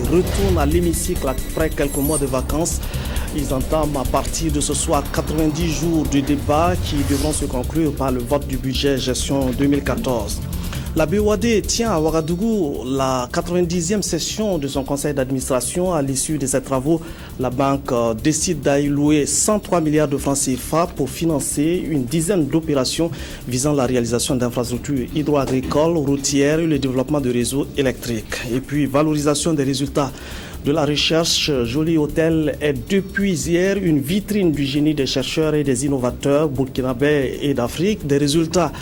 retournent à l'hémicycle après quelques mois de vacances. Ils entament à partir de ce soir 90 jours de débat qui devront se conclure par le vote du budget gestion 2014. La BOAD tient à Ouagadougou la 90e session de son conseil d'administration. À l'issue de ses travaux, la banque décide d'allouer 103 milliards de francs CFA pour financer une dizaine d'opérations visant la réalisation d'infrastructures hydro-agricoles, routières et le développement de réseaux électriques. Et puis, valorisation des résultats de la recherche. Joli Hôtel est depuis hier une vitrine du génie des chercheurs et des innovateurs burkinabés et d'Afrique. Des résultats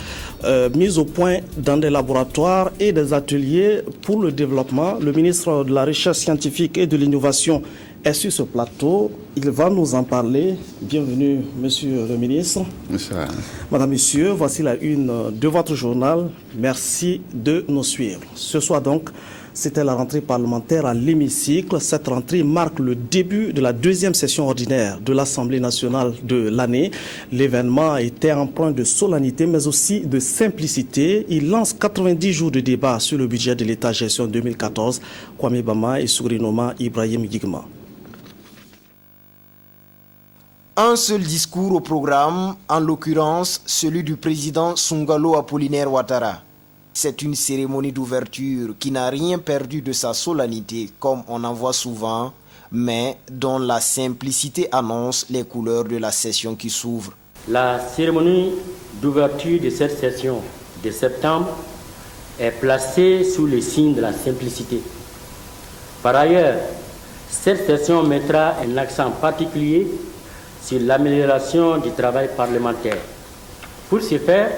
mis au point dans des laboratoires et des ateliers pour le développement. Le ministre de la Recherche scientifique et de l'Innovation est sur ce plateau. Il va nous en parler. Bienvenue, monsieur le ministre. Bonsoir. Madame, monsieur, voici la une de votre journal. Merci de nous suivre. Ce soir donc, c'était la rentrée parlementaire à l'hémicycle. Cette rentrée marque le début de la deuxième session ordinaire de l'Assemblée nationale de l'année. L'événement était empreint de solennité mais aussi de simplicité. Il lance 90 jours de débat sur le budget de l'État gestion 2014. Kwame Bama et Sourinoma Ibrahim Yigma. Un seul discours au programme, en l'occurrence celui du président Sungalo Apollinaire Ouattara. C'est une cérémonie d'ouverture qui n'a rien perdu de sa solennité comme on en voit souvent, mais dont la simplicité annonce les couleurs de la session qui s'ouvre. La cérémonie d'ouverture de cette session de septembre est placée sous le signe de la simplicité. Par ailleurs, cette session mettra un accent particulier sur l'amélioration du travail parlementaire. Pour ce faire,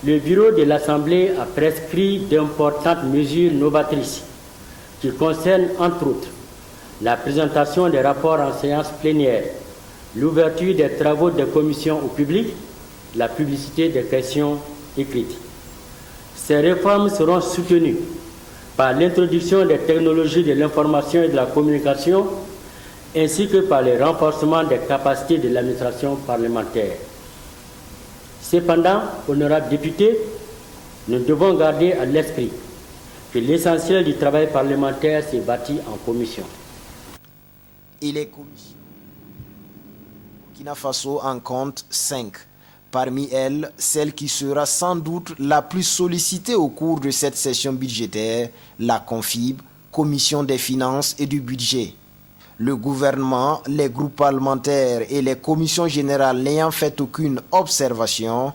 le bureau de l'Assemblée a prescrit d'importantes mesures novatrices qui concernent entre autres la présentation des rapports en séance plénière, l'ouverture des travaux des commissions au public, la publicité des questions écrites. Ces réformes seront soutenues par l'introduction des technologies de l'information et de la communication ainsi que par le renforcement des capacités de l'administration parlementaire. Cependant, honorables députés, nous devons garder à l'esprit que l'essentiel du travail parlementaire s'est bâti en commission. Et les commissions Burkina Faso en compte 5. Parmi elles, celle qui sera sans doute la plus sollicitée au cours de cette session budgétaire, la CONFIB, Commission des finances et du budget. Le gouvernement, les groupes parlementaires et les commissions générales n'ayant fait aucune observation,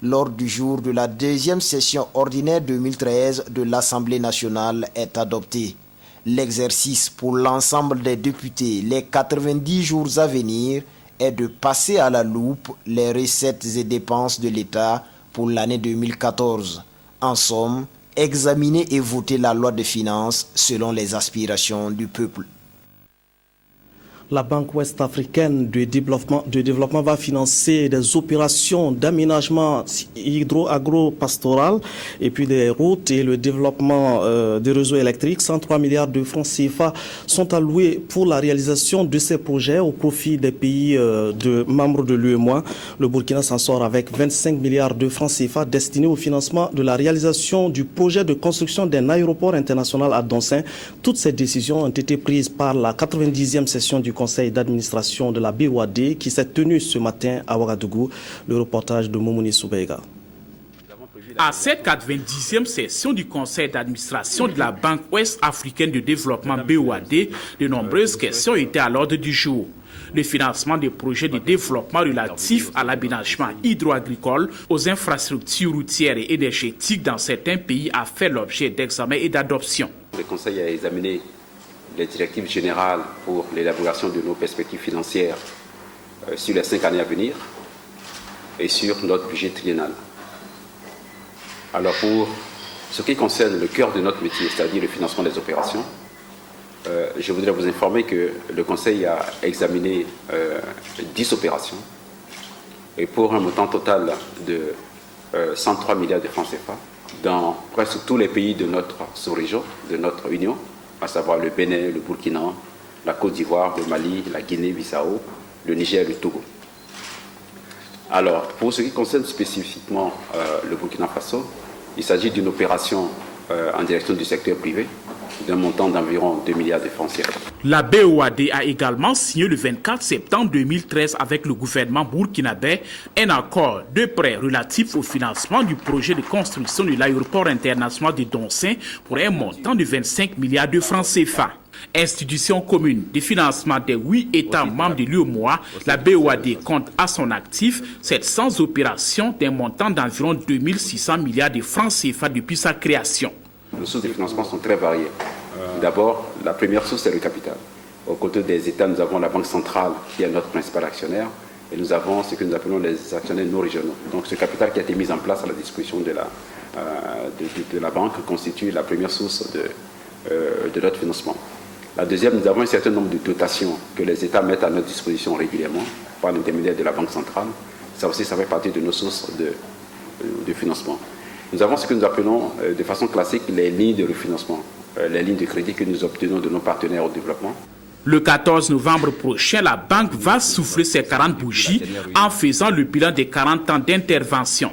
l'ordre du jour de la deuxième session ordinaire 2013 de l'Assemblée nationale est adopté. L'exercice pour l'ensemble des députés, les 90 jours à venir, est de passer à la loupe les recettes et dépenses de l'État pour l'année 2014. En somme, examiner et voter la loi de finances selon les aspirations du peuple. La Banque ouest-africaine de développement va financer des opérations d'aménagement hydro-agro-pastoral et puis des routes et le développement des réseaux électriques. 103 milliards de francs CFA sont alloués pour la réalisation de ces projets au profit des pays membres de l'UEMOA. Le Burkina s'en sort avec 25 milliards de francs CFA destinés au financement de la réalisation du projet de construction d'un aéroport international à Donsin. Toutes ces décisions ont été prises par la 90e session du conseil d'administration de la BOAD qui s'est tenu ce matin à Ouagadougou. Le reportage de Momouni Soubeiga. À cette 90e session du conseil d'administration de la Banque ouest-africaine de développement BOAD, de nombreuses questions étaient à l'ordre du jour. Le financement des projets de développement relatifs à l'aménagement hydro-agricole, aux infrastructures routières et énergétiques dans certains pays a fait l'objet d'examen et d'adoption. Le conseil a examiné les directives générales pour l'élaboration de nos perspectives financières sur les 5 années à venir et sur notre budget triennal. Alors pour ce qui concerne le cœur de notre métier, c'est-à-dire le financement des opérations, je voudrais vous informer que le Conseil a examiné 10 opérations et pour un montant total de 103 milliards de francs CFA dans presque tous les pays de notre sous-région, de notre Union, à savoir le Bénin, le Burkina, la Côte d'Ivoire, le Mali, la Guinée-Bissau, le Niger et le Togo. Alors, pour ce qui concerne spécifiquement le Burkina Faso, il s'agit d'une opération en direction du secteur privé d'un montant d'environ 2 milliards de francs CFA. La BOAD a également signé le 24 septembre 2013 avec le gouvernement burkinabé un accord de prêt relatif au financement du projet de construction de l'aéroport international de Doncin pour un montant de 25 milliards de francs CFA. Institution commune de financement des 8 États membres de l'UEMOA, la BOAD compte à son actif 700 opérations d'un montant d'environ 2600 milliards de francs CFA depuis sa création. Les sources de financement sont très variées. D'abord, la première source, c'est le capital. Aux côtés des États, nous avons la Banque centrale qui est notre principal actionnaire et nous avons ce que nous appelons les actionnaires non régionaux. Donc ce capital qui a été mis en place à la disposition de la banque constitue la première source de notre financement. La deuxième, nous avons un certain nombre de dotations que les États mettent à notre disposition régulièrement par l'intermédiaire de la Banque centrale. Ça aussi, ça fait partie de nos sources de financement. Nous avons ce que nous appelons de façon classique les lignes de refinancement, les lignes de crédit que nous obtenons de nos partenaires au développement. Le 14 novembre prochain, la banque va souffler ses 40 bougies en faisant le bilan des 40 ans d'intervention.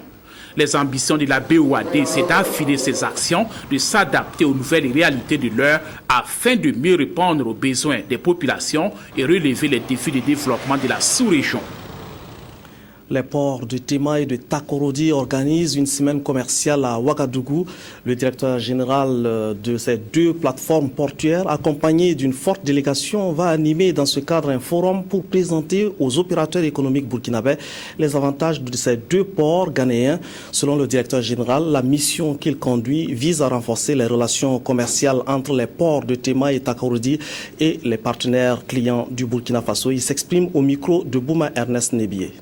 Les ambitions de la BOAD, c'est d'affiner ses actions, de s'adapter aux nouvelles réalités de l'heure afin de mieux répondre aux besoins des populations et relever les défis de développement de la sous-région. Les ports de Tema et de Takorodi organisent une semaine commerciale à Ouagadougou. Le directeur général de ces deux plateformes portuaires, accompagné d'une forte délégation, va animer dans ce cadre un forum pour présenter aux opérateurs économiques burkinabés les avantages de ces deux ports ghanéens. Selon le directeur général, la mission qu'il conduit vise à renforcer les relations commerciales entre les ports de Tema et Takorodi et les partenaires clients du Burkina Faso. Il s'exprime au micro de Bouma Ernest Nebié.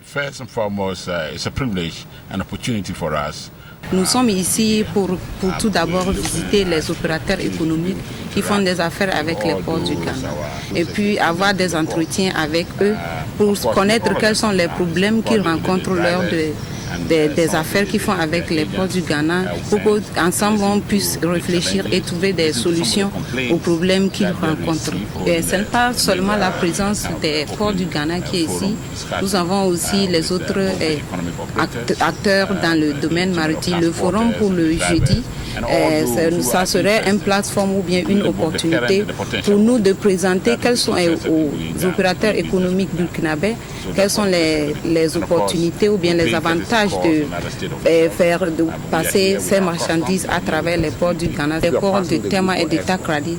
First and foremost, it's a privilege and opportunity for us. Nous sommes ici pour tout d'abord visiter les opérateurs économiques qui font des affaires avec les ports du Ghana et puis avoir des entretiens avec eux pour connaître quels sont les problèmes qu'ils rencontrent lors des affaires qu'ils font avec les ports du Ghana pour qu'ensemble on puisse réfléchir et trouver des solutions aux problèmes qu'ils rencontrent. Et ce n'est pas seulement la présence des ports du Ghana qui est ici, nous avons aussi les autres acteurs dans le domaine maritime. Le forum pour le jeudi, ça serait une plateforme ou bien une opportunité pour nous de présenter quels sont aux opérateurs économiques burkinabés, quelles sont les opportunités ou bien les avantages de passer ces marchandises à travers les ports du Ghana. Les ports de Tema et de Takoradi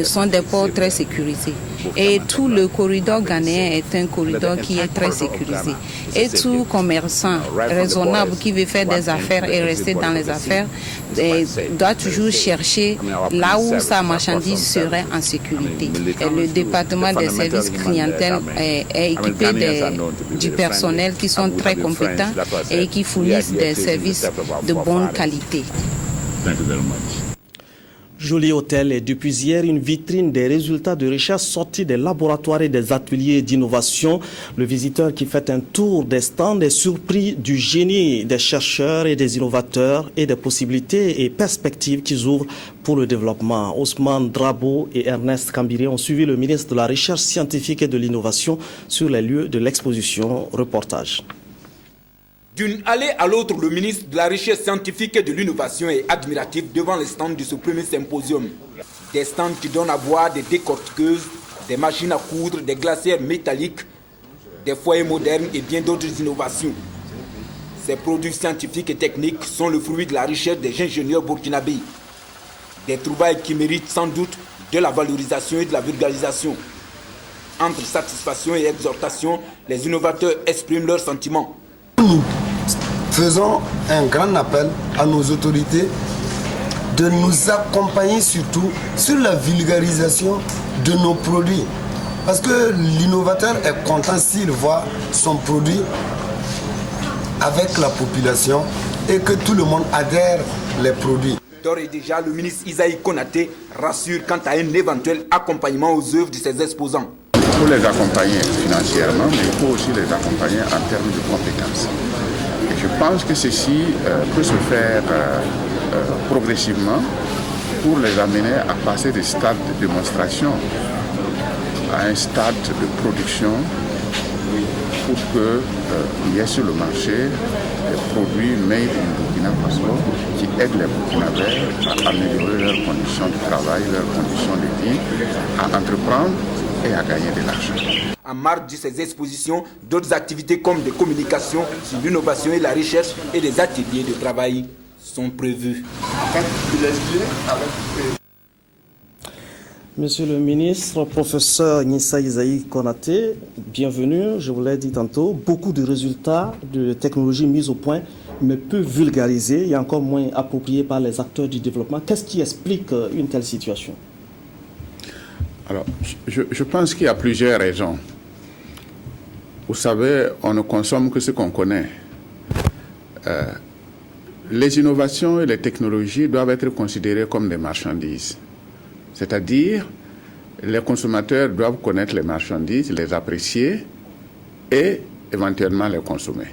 sont des ports très sécurisés. Et tout le corridor ghanéen est un corridor qui est très sécurisé. Et tout commerçant raisonnable qui veut faire des affaires et rester dans les affaires doit toujours chercher là où sa marchandise serait en sécurité. Et le département des services clientèle est équipé du personnel qui sont très compétents et qui fournissent des services de bonne qualité. Joli Hôtel est depuis hier une vitrine des résultats de recherche sortis des laboratoires et des ateliers d'innovation. Le visiteur qui fait un tour des stands est surpris du génie des chercheurs et des innovateurs et des possibilités et perspectives qu'ils ouvrent pour le développement. Ousmane Drabo et Ernest Kambiré ont suivi le ministre de la Recherche scientifique et de l'Innovation sur les lieux de l'exposition. Reportage. D'une allée à l'autre, le ministre de la Recherche scientifique et de l'Innovation est admiratif devant les stands de ce premier symposium. Des stands qui donnent à voir des décortiqueuses, des machines à coudre, des glacières métalliques, des foyers modernes et bien d'autres innovations. Ces produits scientifiques et techniques sont le fruit de la recherche des ingénieurs burkinabés. Des trouvailles qui méritent sans doute de la valorisation et de la vulgarisation. Entre satisfaction et exhortation, les innovateurs expriment leurs sentiments. Nous faisons un grand appel à nos autorités de nous accompagner surtout sur la vulgarisation de nos produits. Parce que l'innovateur est content s'il voit son produit avec la population et que tout le monde adhère les produits. D'ores et déjà, le ministre Isaïe Konaté rassure quant à un éventuel accompagnement aux œuvres de ses exposants. Il faut les accompagner financièrement, mais il faut aussi les accompagner en termes de compétences. Et je pense que ceci peut se faire progressivement pour les amener à passer des stades de démonstration à un stade de production pour qu'il y ait sur le marché des produits made in Burkina Faso qui aident les Burkinabés à améliorer leurs conditions de travail, leurs conditions de vie, à entreprendre et à gagner de l'argent. En marge de ces expositions, d'autres activités comme des communications sur l'innovation et la recherche et des ateliers de travail sont prévus. Monsieur le ministre, professeur Nissa Isaïe Konaté, bienvenue. Je vous l'ai dit tantôt, beaucoup de résultats de technologies mises au point, mais peu vulgarisés et encore moins appropriés par les acteurs du développement. Qu'est-ce qui explique une telle situation? Alors, je pense qu'il y a plusieurs raisons. Vous savez, on ne consomme que ce qu'on connaît. Les innovations et les technologies doivent être considérées comme des marchandises. C'est-à-dire, les consommateurs doivent connaître les marchandises, les apprécier et éventuellement les consommer.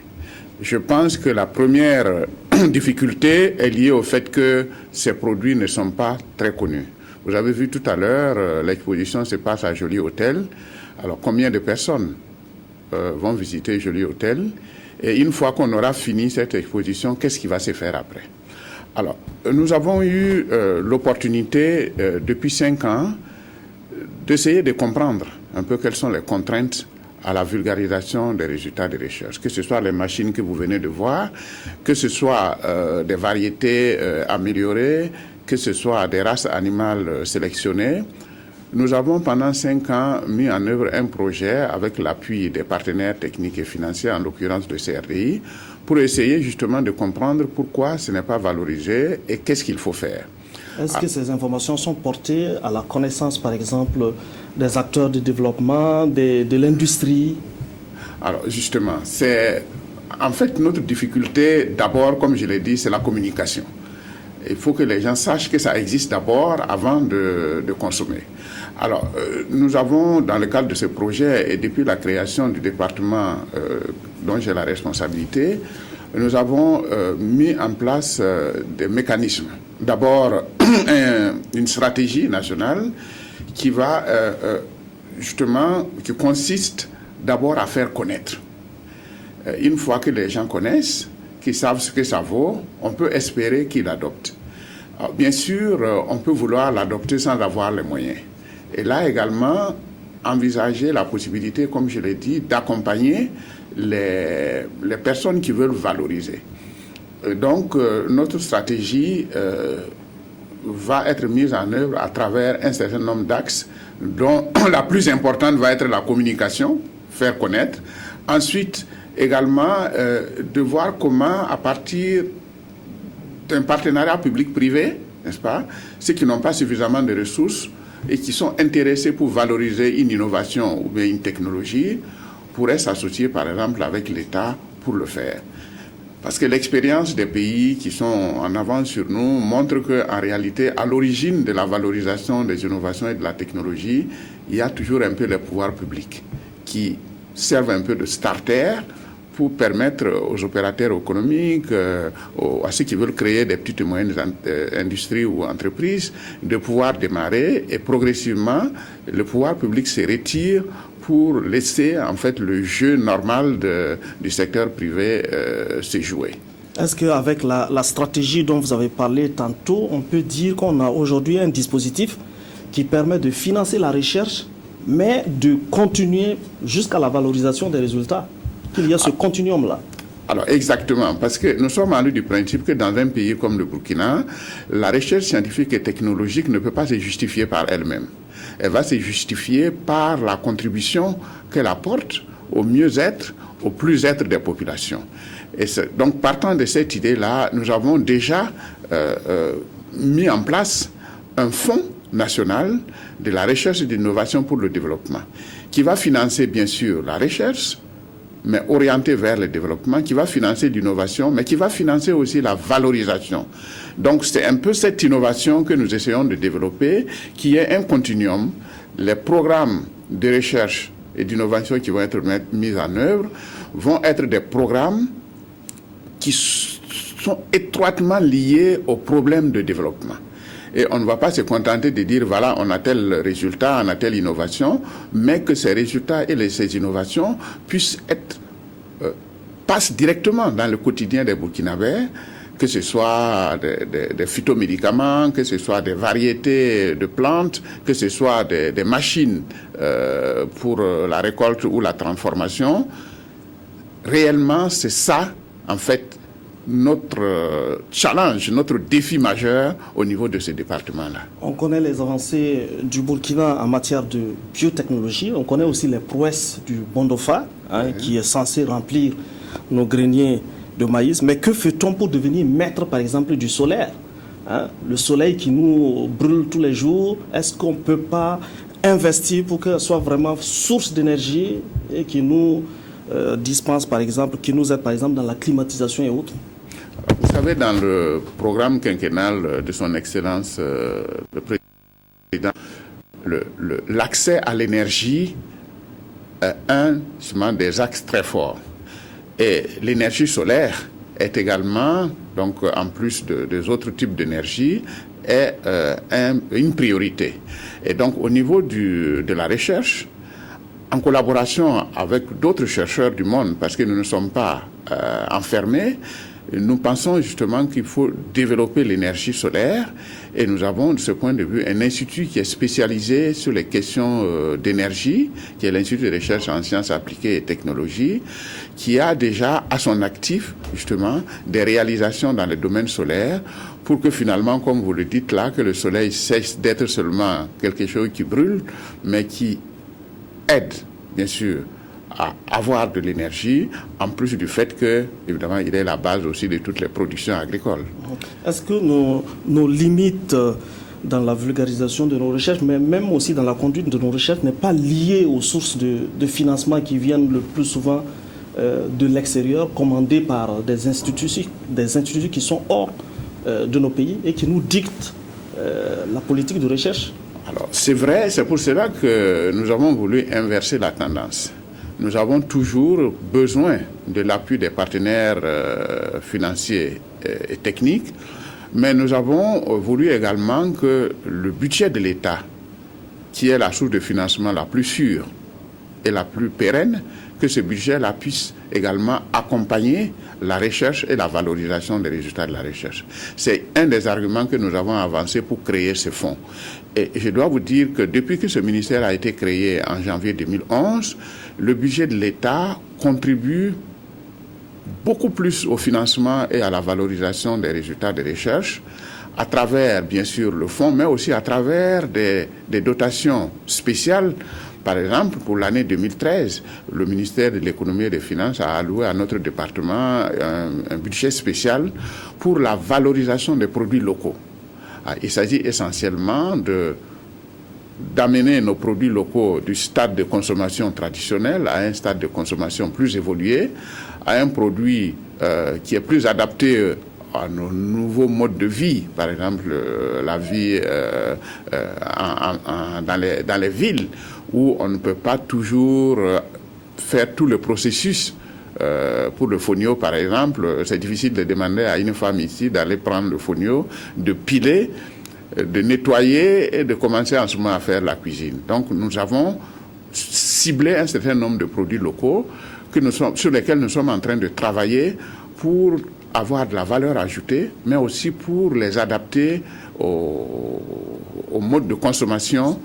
Je pense que la première difficulté est liée au fait que ces produits ne sont pas très connus. Vous avez vu tout à l'heure, l'exposition se passe à Joli Hôtel. Alors, combien de personnes vont visiter Joli Hôtel? Et une fois qu'on aura fini cette exposition, qu'est-ce qui va se faire après? Alors, nous avons eu l'opportunité, depuis 5 ans, d'essayer de comprendre un peu quelles sont les contraintes à la vulgarisation des résultats de recherche, que ce soit les machines que vous venez de voir, que ce soit des variétés améliorées, que ce soit des races animales sélectionnées. Nous avons pendant 5 ans mis en œuvre un projet avec l'appui des partenaires techniques et financiers, en l'occurrence de CRDI, pour essayer justement de comprendre pourquoi ce n'est pas valorisé et qu'est-ce qu'il faut faire. Est-ce que ces informations sont portées à la connaissance, par exemple, des acteurs de développement, de l'industrie? Alors justement, c'est en fait notre difficulté, d'abord, comme je l'ai dit, c'est la communication. Il faut que les gens sachent que ça existe d'abord avant de consommer. Alors, nous avons, dans le cadre de ce projet, et depuis la création du département dont j'ai la responsabilité, nous avons mis en place des mécanismes. D'abord, une stratégie nationale qui va justement, qui consiste d'abord à faire connaître. Une fois que les gens connaissent, qu'ils savent ce que ça vaut, on peut espérer qu'ils l'adoptent. Alors, bien sûr, on peut vouloir l'adopter sans avoir les moyens. Et là également, envisager la possibilité, comme je l'ai dit, d'accompagner les personnes qui veulent valoriser. Donc, notre stratégie va être mise en œuvre à travers un certain nombre d'axes, dont la plus importante va être la communication, faire connaître. Ensuite, également, de voir comment, à partir d'un partenariat public-privé, n'est-ce pas, ceux qui n'ont pas suffisamment de ressources et qui sont intéressés pour valoriser une innovation ou bien une technologie, pourraient s'associer, par exemple, avec l'État pour le faire. Parce que l'expérience des pays qui sont en avance sur nous montre qu'en réalité, à l'origine de la valorisation des innovations et de la technologie, il y a toujours un peu les pouvoirs publics qui servent un peu de starter pour permettre aux opérateurs économiques, à ceux qui veulent créer des petites et moyennes industries ou entreprises, de pouvoir démarrer, et progressivement, le pouvoir public se retire pour laisser en fait le jeu normal du secteur privé se jouer. Est-ce qu'avec la stratégie dont vous avez parlé tantôt, on peut dire qu'on a aujourd'hui un dispositif qui permet de financer la recherche, mais de continuer jusqu'à la valorisation des résultats? Qu'il y a ce continuum-là? Alors exactement, parce que nous sommes allés du principe que dans un pays comme le Burkina, la recherche scientifique et technologique ne peut pas se justifier par elle-même. Elle va se justifier par la contribution qu'elle apporte au mieux-être, au plus-être des populations. Et donc partant de cette idée-là, nous avons déjà mis en place un fonds national de la recherche et de l'innovation pour le développement, qui va financer bien sûr la recherche, mais orienté vers le développement, qui va financer l'innovation, mais qui va financer aussi la valorisation. Donc c'est un peu cette innovation que nous essayons de développer, qui est un continuum. Les programmes de recherche et d'innovation qui vont être mis en œuvre vont être des programmes qui sont étroitement liés aux problèmes de développement. Et on ne va pas se contenter de dire, voilà, on a tel résultat, on a telle innovation, mais que ces résultats et ces innovations puissent passent directement dans le quotidien des Burkinabés, que ce soit des phytomédicaments, que ce soit des variétés de plantes, que ce soit des machines pour la récolte ou la transformation. Réellement, c'est ça, en fait, notre challenge, notre défi majeur au niveau de ce département-là. On connaît les avancées du Burkina en matière de biotechnologie. On connaît aussi les prouesses du Bondofa, qui est censé remplir nos greniers de maïs. Mais que fait-on pour devenir maître, par exemple, du solaire? Le soleil qui nous brûle tous les jours, est-ce qu'on ne peut pas investir pour que ce soit vraiment source d'énergie et qui nous dispense, par exemple, qui nous aide, par exemple, dans la climatisation et autres? Vous savez, dans le programme quinquennal de son Excellence, le Président, l'accès à l'énergie est un des axes très forts. Et l'énergie solaire est également, donc en plus des autres types d'énergie, est une priorité. Et donc au niveau de la recherche, en collaboration avec d'autres chercheurs du monde, parce que nous ne sommes pas enfermés, nous pensons justement qu'il faut développer l'énergie solaire et nous avons de ce point de vue un institut qui est spécialisé sur les questions d'énergie, qui est l'Institut de recherche en sciences appliquées et technologies, qui a déjà à son actif justement des réalisations dans le domaine solaire pour que finalement, comme vous le dites là, que le soleil cesse d'être seulement quelque chose qui brûle, mais qui aide bien sûr à avoir de l'énergie, en plus du fait que, évidemment, il est la base aussi de toutes les productions agricoles. Est-ce que nos limites dans la vulgarisation de nos recherches, mais même aussi dans la conduite de nos recherches, n'est pas liée aux sources de financement qui viennent le plus souvent de l'extérieur, commandées par des instituts qui sont hors de nos pays et qui nous dictent la politique de recherche? Alors, c'est vrai, c'est pour cela que nous avons voulu inverser la tendance. Nous avons toujours besoin de l'appui des partenaires financiers et techniques, mais nous avons voulu également que le budget de l'État, qui est la source de financement la plus sûre et la plus pérenne, que ce budget-là puisse également accompagner la recherche et la valorisation des résultats de la recherche. C'est un des arguments que nous avons avancé pour créer ce fonds. Et je dois vous dire que depuis que ce ministère a été créé en janvier 2011, le budget de l'État contribue beaucoup plus au financement et à la valorisation des résultats de recherche, à travers, bien sûr, le fonds, mais aussi à travers des dotations spéciales. Par exemple, pour l'année 2013, le ministère de l'économie et des finances a alloué à notre département un budget spécial pour la valorisation des produits locaux. Il s'agit essentiellement d'amener nos produits locaux du stade de consommation traditionnel à un stade de consommation plus évolué, à un produit qui est plus adapté à nos nouveaux modes de vie, par exemple la vie dans les villes, où on ne peut pas toujours faire tout le processus. Pour le fonio, par exemple, c'est difficile de demander à une femme ici d'aller prendre le fonio, de piler, de nettoyer et de commencer en ce moment à faire la cuisine. Donc nous avons ciblé un certain nombre de produits locaux sur lesquels nous sommes en train de travailler pour avoir de la valeur ajoutée, mais aussi pour les adapter au mode de consommation,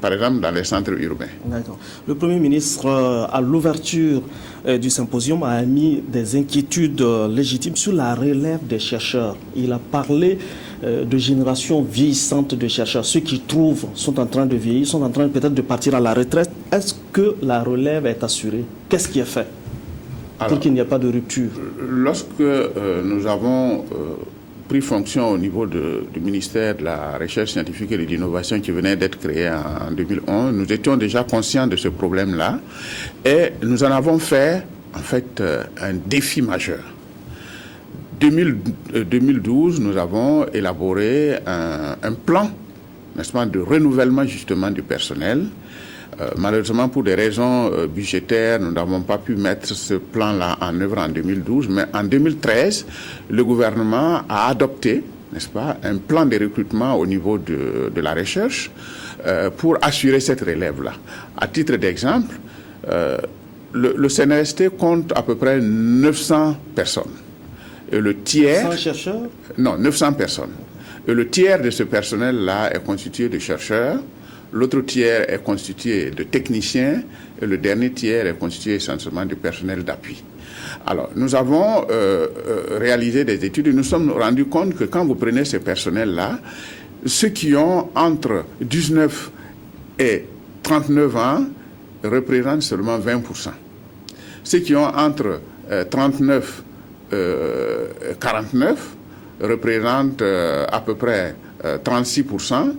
par exemple dans les centres urbains. D'accord. Le Premier ministre, à l'ouverture du symposium, a émis des inquiétudes légitimes sur la relève des chercheurs. Il a parlé de génération vieillissante de chercheurs. Ceux qui trouvent sont en train de vieillir, sont en train peut-être de partir à la retraite. Est-ce que la relève est assurée? Qu'est-ce qui est fait pour qu'il n'y ait pas de rupture? Lorsque nous avons pris fonction au niveau du ministère de la Recherche scientifique et de l'innovation qui venait d'être créé en 2011, nous étions déjà conscients de ce problème-là et nous en avons fait en fait un défi majeur. 2012, nous avons élaboré un plan, n'est-ce pas, de renouvellement justement du personnel. Malheureusement, pour des raisons budgétaires, nous n'avons pas pu mettre ce plan-là en œuvre en 2012, mais en 2013, le gouvernement a adopté n'est-ce pas, un plan de recrutement au niveau de la recherche pour assurer cette relève-là. À titre d'exemple, le CNRST compte à peu près 900 personnes. Et le tiers... 100 chercheurs? Non, 900 personnes. Et le tiers de ce personnel-là est constitué de chercheurs, l'autre tiers est constitué de techniciens, et le dernier tiers est constitué essentiellement de personnel d'appui. Alors, nous avons réalisé des études et nous sommes rendus compte que quand vous prenez ces personnels-là, ceux qui ont entre 19 et 39 ans représentent seulement 20%. Ceux qui ont entre 39 et 49 représentent à peu près 36%,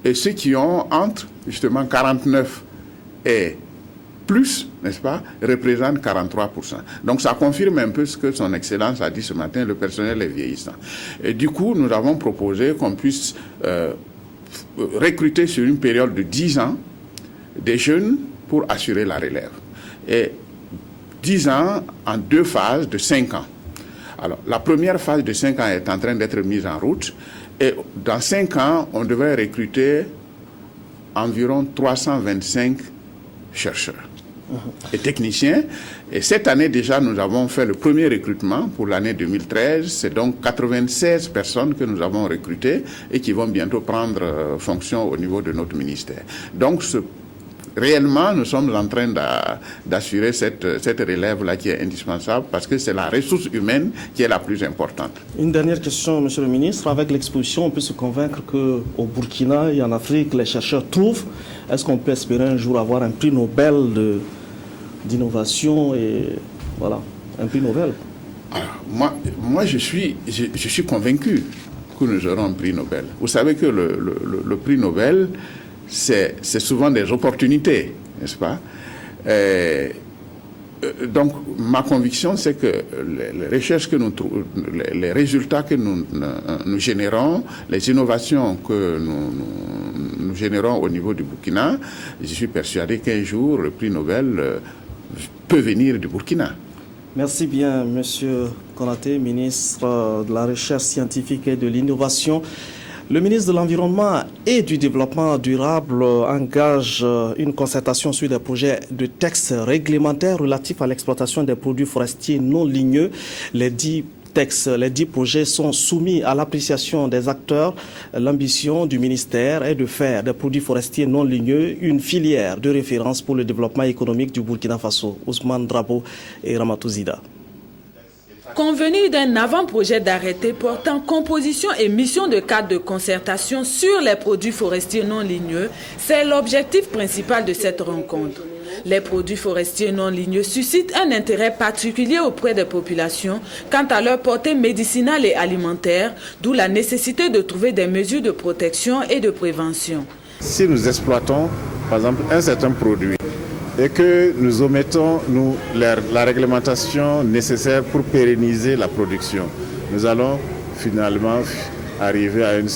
et ceux qui ont entre justement 49 et plus, n'est-ce pas, représentent 43%. Donc ça confirme un peu ce que son Excellence a dit ce matin, le personnel est vieillissant. Et du coup, nous avons proposé qu'on puisse recruter sur une période de 10 ans des jeunes pour assurer la relève. Et 10 ans en 2 phases de 5 ans. Alors, la première phase de 5 ans est en train d'être mise en route. Et dans 5 ans, on devrait recruter environ 325 chercheurs et techniciens. Et cette année déjà, nous avons fait le premier recrutement pour l'année 2013. C'est donc 96 personnes que nous avons recrutées et qui vont bientôt prendre fonction au niveau de notre ministère. Donc, réellement, nous sommes en train d'assurer cette relève-là qui est indispensable parce que c'est la ressource humaine qui est la plus importante. Une dernière question, Monsieur le Ministre. Avec l'exposition, on peut se convaincre qu'au Burkina et en Afrique, les chercheurs trouvent. Est-ce qu'on peut espérer un jour avoir un prix Nobel d'innovation et voilà, un prix Nobel? Alors, moi je suis convaincu que nous aurons un prix Nobel. Vous savez que le prix Nobel, c'est souvent des opportunités, n'est-ce pas? Donc, ma conviction, c'est que les recherches que nous trouvons, les résultats que nous générons, les innovations que nous générons au niveau du Burkina, je suis persuadé qu'un jour, le prix Nobel peut venir du Burkina. Merci bien, Monsieur Konaté, ministre de la Recherche scientifique et de l'Innovation. Le ministre de l'Environnement et du Développement durable engage une concertation sur des projets de textes réglementaires relatifs à l'exploitation des produits forestiers non ligneux. Les 10 projets sont soumis à l'appréciation des acteurs. L'ambition du ministère est de faire des produits forestiers non ligneux une filière de référence pour le développement économique du Burkina Faso. Ousmane Drabo et Ramatou Zida. Convenu d'un avant-projet d'arrêté portant composition et mission de cadre de concertation sur les produits forestiers non ligneux, c'est l'objectif principal de cette rencontre. Les produits forestiers non ligneux suscitent un intérêt particulier auprès des populations quant à leur portée médicinale et alimentaire, d'où la nécessité de trouver des mesures de protection et de prévention. Si nous exploitons, par exemple, un certain produit, et que nous omettons la réglementation nécessaire pour pérenniser la production, nous allons finalement arriver à une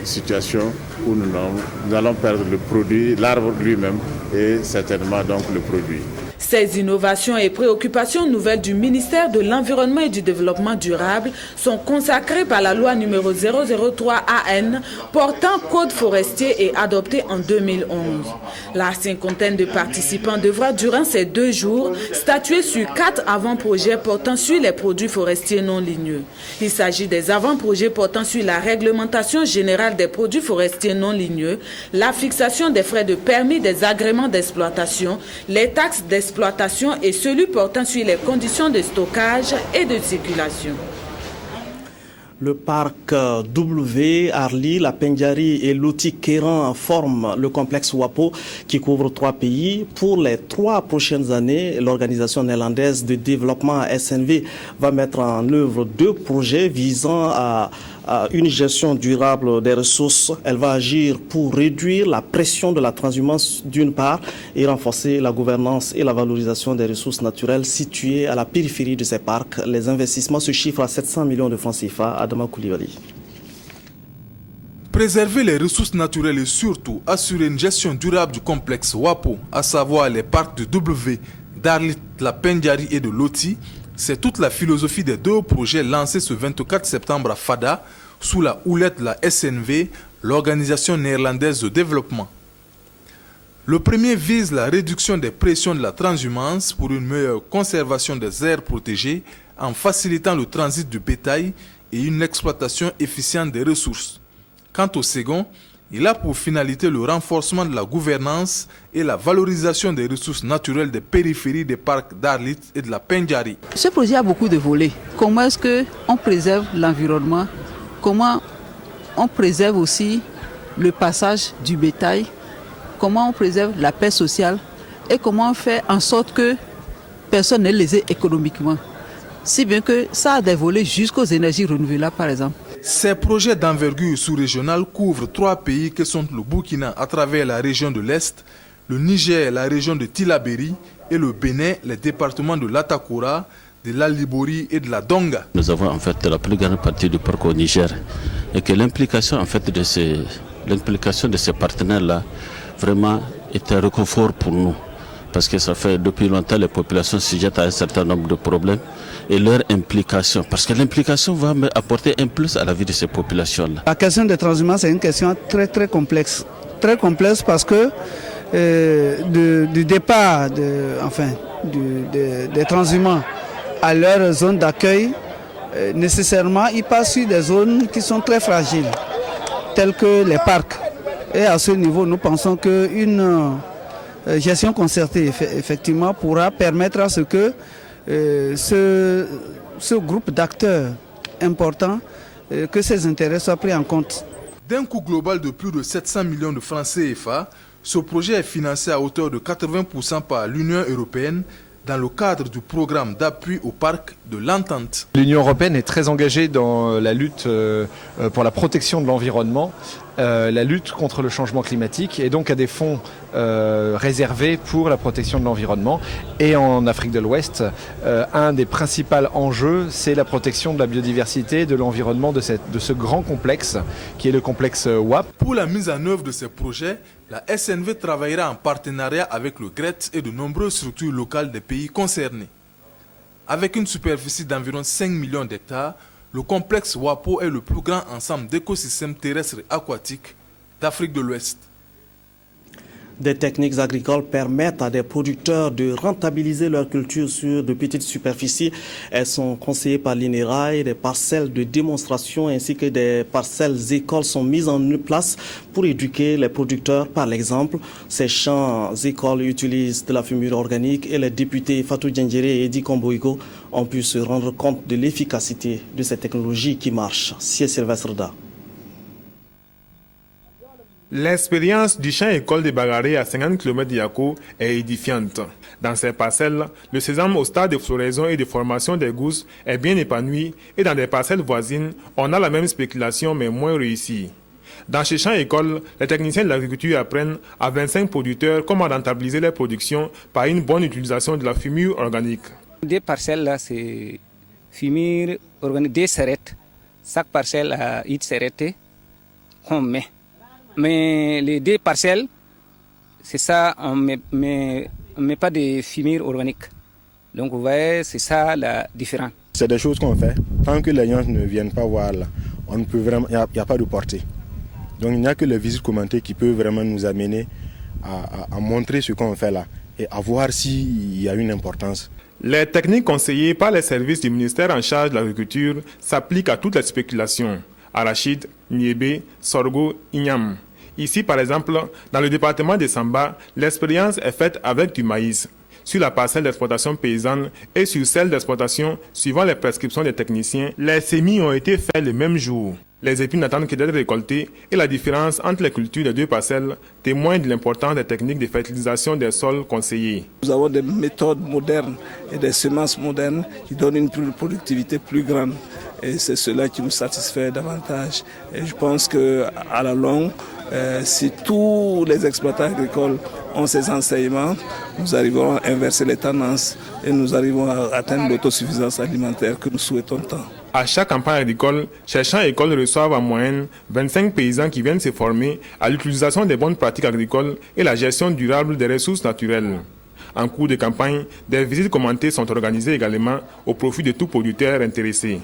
situation où nous allons perdre le produit, l'arbre lui-même et certainement donc le produit. Ces innovations et préoccupations nouvelles du ministère de l'Environnement et du Développement durable sont consacrées par la loi numéro 003 AN portant code forestier et adoptée en 2011. La cinquantaine de participants devra durant ces 2 jours statuer sur 4 avant-projets portant sur les produits forestiers non ligneux. Il s'agit des avant-projets portant sur la réglementation générale des produits forestiers non ligneux, la fixation des frais de permis des agréments d'exploitation, les taxes d'exploitation et celui portant sur les conditions de stockage et de circulation. Le parc W, Arli, la Pendjari et l'outil Kéran forment le complexe WAPO qui couvre 3 pays. Pour les 3 prochaines années, l'organisation néerlandaise de développement SNV va mettre en œuvre 2 projets visant à une gestion durable des ressources. Elle va agir pour réduire la pression de la transhumance d'une part et renforcer la gouvernance et la valorisation des ressources naturelles situées à la périphérie de ces parcs. Les investissements se chiffrent à 700 millions de francs CFA. Adama Koulibaly. Préserver les ressources naturelles et surtout assurer une gestion durable du complexe WAPO, à savoir les parcs de W, d'Arlit, la Pendjari et de Loti, c'est toute la philosophie des 2 projets lancés ce 24 septembre à Fada, sous la houlette de la SNV, l'Organisation néerlandaise de développement. Le premier vise la réduction des pressions de la transhumance pour une meilleure conservation des aires protégées en facilitant le transit du bétail et une exploitation efficiente des ressources. Quant au second, il a pour finalité le renforcement de la gouvernance et la valorisation des ressources naturelles des périphéries des parcs d'Arlit et de la Pendjari. Ce projet a beaucoup de volets. Comment est-ce qu'on préserve l'environnement? Comment on préserve aussi le passage du bétail? Comment on préserve la paix sociale? Et comment on fait en sorte que personne n'est lésé économiquement? Si bien que ça a des volets jusqu'aux énergies renouvelables par exemple. Ces projets d'envergure sous-régionale couvrent 3 pays que sont le Burkina à travers la région de l'Est, le Niger, la région de Tillabéri et le Bénin, les départements de l'Atakura, de l'Alibori et de la Donga. Nous avons en fait la plus grande partie du parc au Niger et que l'implication en fait de ces partenaires-là vraiment est un réconfort pour nous. Parce que ça fait depuis longtemps les populations sujettes à un certain nombre de problèmes et leur implication. Parce que l'implication va apporter un plus à la vie de ces populations-là. La question des transhumants, c'est une question très complexe. Très complexe parce que du départ des transhumants à leur zone d'accueil, nécessairement, ils passent sur des zones qui sont très fragiles, telles que les parcs. Et à ce niveau, nous pensons qu'une gestion concertée, effectivement, pourra permettre à ce que ce groupe d'acteurs importants, que ces intérêts soient pris en compte. D'un coût global de plus de 700 millions de francs CFA, ce projet est financé à hauteur de 80% par l'Union européenne dans le cadre du programme d'appui au parc de l'Entente. L'Union européenne est très engagée dans la lutte pour la protection de l'environnement, la lutte contre le changement climatique et donc a des fonds réservés pour la protection de l'environnement. Et en Afrique de l'Ouest, un des principaux enjeux, c'est la protection de la biodiversité, de l'environnement de ce grand complexe qui est le complexe WAP. Pour la mise en œuvre de ces projets, la SNV travaillera en partenariat avec le GRET et de nombreuses structures locales des pays concernés. Avec une superficie d'environ 5 millions d'hectares, le complexe WAPO est le plus grand ensemble d'écosystèmes terrestres et aquatiques d'Afrique de l'Ouest. Des techniques agricoles permettent à des producteurs de rentabiliser leur culture sur de petites superficies. Elles sont conseillées par l'INERA. Des parcelles de démonstration ainsi que des parcelles écoles sont mises en place pour éduquer les producteurs. Par exemple, ces champs écoles utilisent de la fumure organique et les députés Fatou Djendjéré et Edi Komboïgo ont pu se rendre compte de l'efficacité de ces technologies qui marchent. C'est Sylvestre Da. L'expérience du champ école de Bagaré à 50 km de Yako est édifiante. Dans ces parcelles, le sésame au stade de floraison et de formation des gousses est bien épanoui et dans des parcelles voisines, on a la même spéculation mais moins réussie. Dans ces champs écoles, les techniciens de l'agriculture apprennent à 25 producteurs comment rentabiliser leur production par une bonne utilisation de la fumure organique. Des parcelles là, c'est fumure organique, des serrettes. Chaque parcelle a une serrette qu'on met. Mais les 2 parcelles, c'est ça, on ne met pas de fumure organique. Donc vous voyez, c'est ça la différence. C'est des choses qu'on fait. Tant que les gens ne viennent pas voir là, on ne peut vraiment, il n'y a pas de portée. Donc il n'y a que les visites commentées qui peuvent vraiment nous amener à montrer ce qu'on fait là et à voir s'il y a une importance. Les techniques conseillées par les services du ministère en charge de l'agriculture s'appliquent à toutes les spéculations. Arachide, niébé, sorgho, igname. Ici, par exemple, dans le département de Samba, l'expérience est faite avec du maïs, sur la parcelle d'exploitation paysanne et sur celle d'exploitation suivant les prescriptions des techniciens. Les semis ont été faits le même jour. Les épis n'attendent que d'être récoltés et la différence entre les cultures des 2 parcelles témoigne de l'importance des techniques de fertilisation des sols conseillées. Nous avons des méthodes modernes et des semences modernes qui donnent une productivité plus grande. Et c'est cela qui nous satisfait davantage. Et je pense qu'à la longue, si tous les exploitants agricoles ont ces enseignements, nous arriverons à inverser les tendances et nous arriverons à atteindre l'autosuffisance alimentaire que nous souhaitons tant. À chaque campagne agricole, ces champs écoles reçoivent en moyenne 25 paysans qui viennent se former à l'utilisation des bonnes pratiques agricoles et la gestion durable des ressources naturelles. En cours de campagne, des visites commentées sont organisées également au profit de tout producteur intéressé.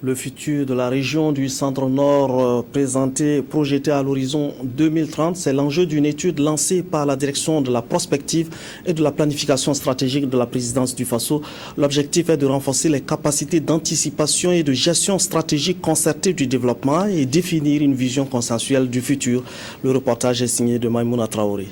Le futur de la région du Centre-Nord projeté à l'horizon 2030, c'est l'enjeu d'une étude lancée par la direction de la prospective et de la planification stratégique de la présidence du Faso. L'objectif est de renforcer les capacités d'anticipation et de gestion stratégique concertée du développement et définir une vision consensuelle du futur. Le reportage est signé de Maïmouna Traoré.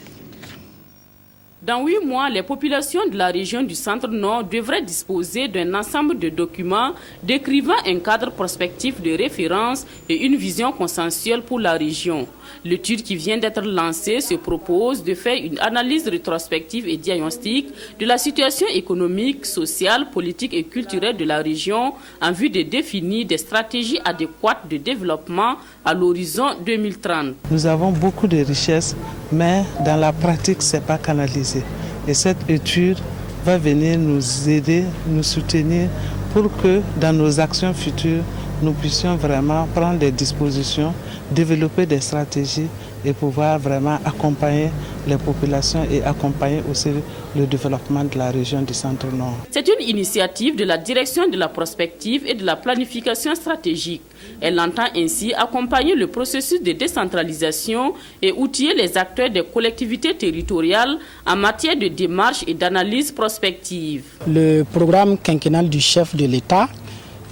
Dans 8 mois, les populations de la région du Centre-Nord devraient disposer d'un ensemble de documents décrivant un cadre prospectif de référence et une vision consensuelle pour la région. L'étude qui vient d'être lancée se propose de faire une analyse rétrospective et diagnostique de la situation économique, sociale, politique et culturelle de la région en vue de définir des stratégies adéquates de développement à l'horizon 2030. Nous avons beaucoup de richesses, mais dans la pratique, ce n'est pas canalisé. Et cette étude va venir nous aider, nous soutenir pour que dans nos actions futures, nous puissions vraiment prendre des dispositions, développer des stratégies et pouvoir vraiment accompagner les populations et accompagner aussi le développement de la région du Centre-Nord. C'est une initiative de la direction de la prospective et de la planification stratégique. Elle entend ainsi accompagner le processus de décentralisation et outiller les acteurs des collectivités territoriales en matière de démarche et d'analyse prospective. Le programme quinquennal du chef de l'État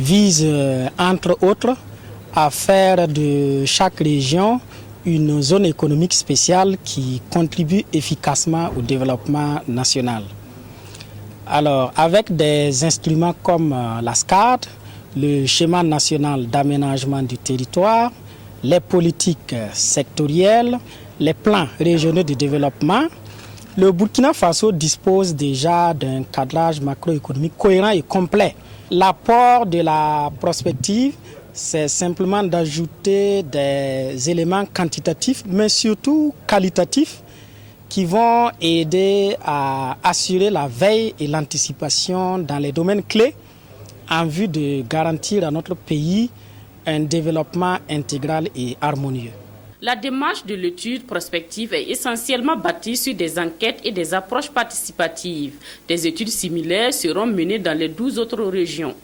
vise, entre autres, à faire de chaque région une zone économique spéciale qui contribue efficacement au développement national. Alors, avec des instruments comme la SCAD, le schéma national d'aménagement du territoire, les politiques sectorielles, les plans régionaux de développement, le Burkina Faso dispose déjà d'un cadrage macroéconomique cohérent et complet. L'apport de la prospective, c'est simplement d'ajouter des éléments quantitatifs, mais surtout qualitatifs, qui vont aider à assurer la veille et l'anticipation dans les domaines clés en vue de garantir à notre pays un développement intégral et harmonieux. La démarche de l'étude prospective est essentiellement bâtie sur des enquêtes et des approches participatives. Des études similaires seront menées dans les 12 autres régions.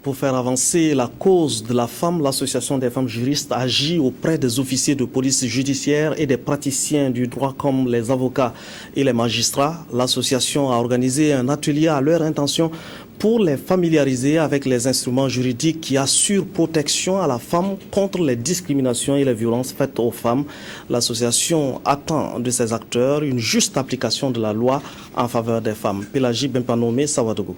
Pour faire avancer la cause de la femme, l'Association des femmes juristes agit auprès des officiers de police judiciaire et des praticiens du droit comme les avocats et les magistrats. L'association a organisé un atelier à leur intention pour les familiariser avec les instruments juridiques qui assurent protection à la femme contre les discriminations et les violences faites aux femmes. L'association attend de ses acteurs une juste application de la loi en faveur des femmes. Pélagie Bempanomé, Sawadogo.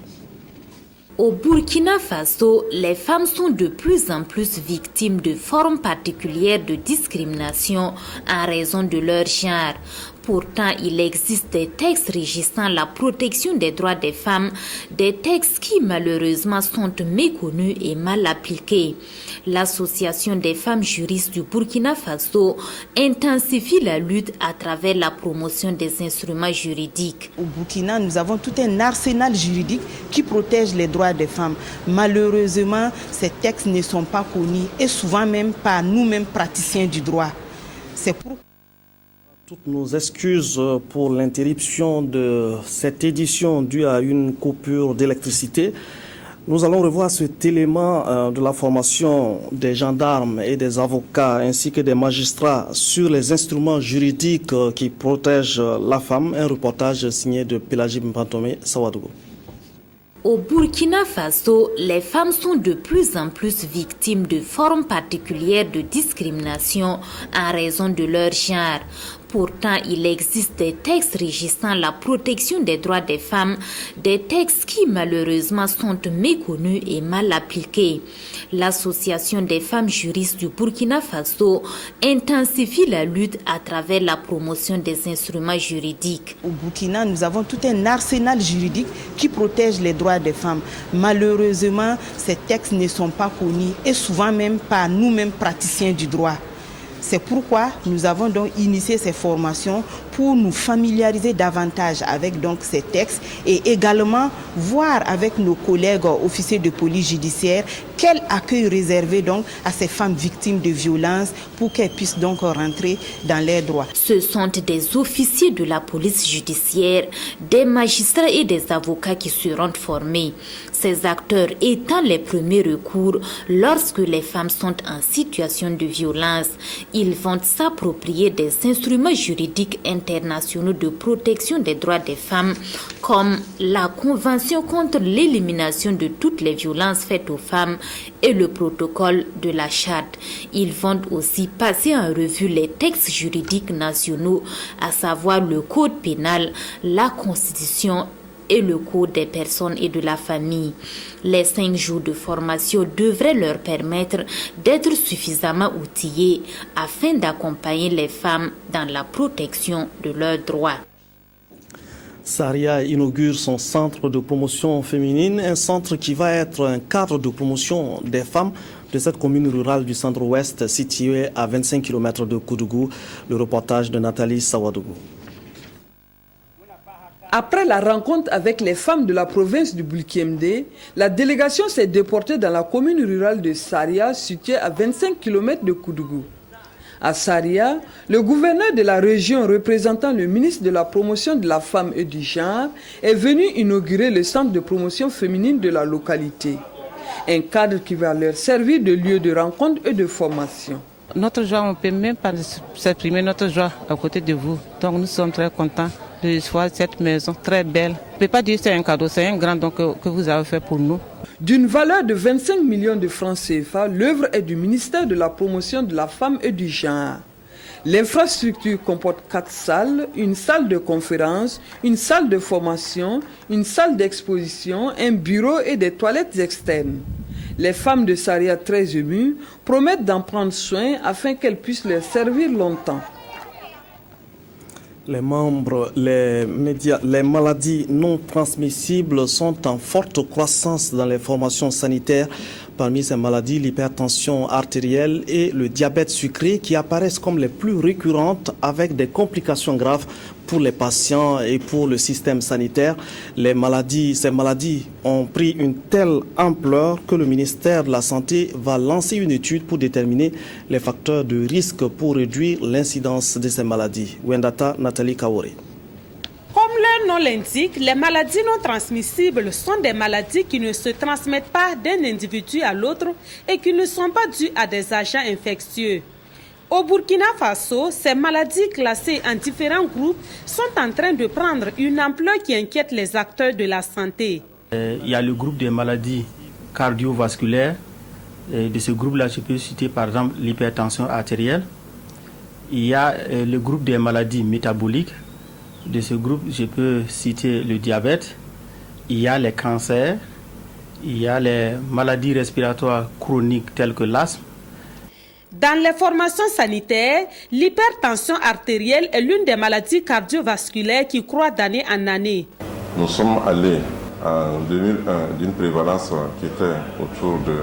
Au Burkina Faso, les femmes sont de plus en plus victimes de formes particulières de discrimination en raison de leur genre. Pourtant, il existe des textes régissant la protection des droits des femmes, des textes qui malheureusement sont méconnus et mal appliqués. L'Association des femmes juristes du Burkina Faso intensifie la lutte à travers la promotion des instruments juridiques. Au Burkina, nous avons tout un arsenal juridique qui protège les droits des femmes. Malheureusement, ces textes ne sont pas connus et souvent même par nous-mêmes praticiens du droit. C'est pourquoi toutes nos excuses pour l'interruption de cette édition due à une coupure d'électricité. Nous allons revoir cet élément de la formation des gendarmes et des avocats ainsi que des magistrats sur les instruments juridiques qui protègent la femme. Un reportage signé de Pélagie Mpantomé, Sawadogo. Au Burkina Faso, les femmes sont de plus en plus victimes de formes particulières de discrimination en raison de leur genre. Pourtant, il existe des textes régissant la protection des droits des femmes, des textes qui malheureusement sont méconnus et mal appliqués. L'Association des femmes juristes du Burkina Faso intensifie la lutte à travers la promotion des instruments juridiques. Au Burkina, nous avons tout un arsenal juridique qui protège les droits des femmes. Malheureusement, ces textes ne sont pas connus et souvent même par nous-mêmes praticiens du droit. C'est pourquoi nous avons donc initié ces formations pour nous familiariser davantage avec donc ces textes et également voir avec nos collègues officiers de police judiciaire quel accueil réservé donc à ces femmes victimes de violences pour qu'elles puissent donc rentrer dans leurs droits. Ce sont des officiers de la police judiciaire, des magistrats et des avocats qui seront formés. Ces acteurs étant les premiers recours lorsque les femmes sont en situation de violence. Ils vont s'approprier des instruments juridiques internationaux de protection des droits des femmes comme la Convention contre l'élimination de toutes les violences faites aux femmes et le protocole de la Charte. Ils vont aussi passer en revue les textes juridiques nationaux, à savoir le Code pénal, la Constitution et le Code des personnes et de la famille. Les 5 jours de formation devraient leur permettre d'être suffisamment outillés afin d'accompagner les femmes dans la protection de leurs droits. Saria inaugure son centre de promotion féminine, un centre qui va être un cadre de promotion des femmes de cette commune rurale du centre-ouest située à 25 km de Koudougou. Le reportage de Nathalie Sawadougou. Après la rencontre avec les femmes de la province du Bulkiemde, la délégation s'est déportée dans la commune rurale de Saria, située à 25 km de Koudougou. À Saria, le gouverneur de la région représentant le ministre de la promotion de la femme et du genre est venu inaugurer le centre de promotion féminine de la localité. Un cadre qui va leur servir de lieu de rencontre et de formation. Notre joie, on ne peut même pas s'exprimer notre joie à côté de vous. Donc nous sommes très contents de voir cette maison très belle. On ne peut pas dire que c'est un cadeau, c'est un grand don que vous avez fait pour nous. D'une valeur de 25 millions de francs CFA, l'œuvre est du ministère de la promotion de la femme et du genre. L'infrastructure comporte 4 salles, une salle de conférence, une salle de formation, une salle d'exposition, un bureau et des toilettes externes. Les femmes de Saria, très émues, promettent d'en prendre soin afin qu'elles puissent leur servir longtemps. Les maladies non transmissibles sont en forte croissance dans les formations sanitaires. Parmi ces maladies, l'hypertension artérielle et le diabète sucré qui apparaissent comme les plus récurrentes avec des complications graves pour les patients et pour le système sanitaire. Ces maladies ont pris une telle ampleur que le ministère de la Santé va lancer une étude pour déterminer les facteurs de risque pour réduire l'incidence de ces maladies. Wendata Nathalie Kaore. Comme leur nom l'indique, les maladies non transmissibles sont des maladies qui ne se transmettent pas d'un individu à l'autre et qui ne sont pas dues à des agents infectieux. Au Burkina Faso, ces maladies classées en différents groupes sont en train de prendre une ampleur qui inquiète les acteurs de la santé. Il y a le groupe des maladies cardiovasculaires. De ce groupe-là, je peux citer par exemple l'hypertension artérielle. Il y a le groupe des maladies métaboliques. De ce groupe, je peux citer le diabète. Il y a les cancers. Il y a les maladies respiratoires chroniques telles que l'asthme. Dans les formations sanitaires, l'hypertension artérielle est l'une des maladies cardiovasculaires qui croît d'année en année. Nous sommes allés en 2001 d'une prévalence qui était autour de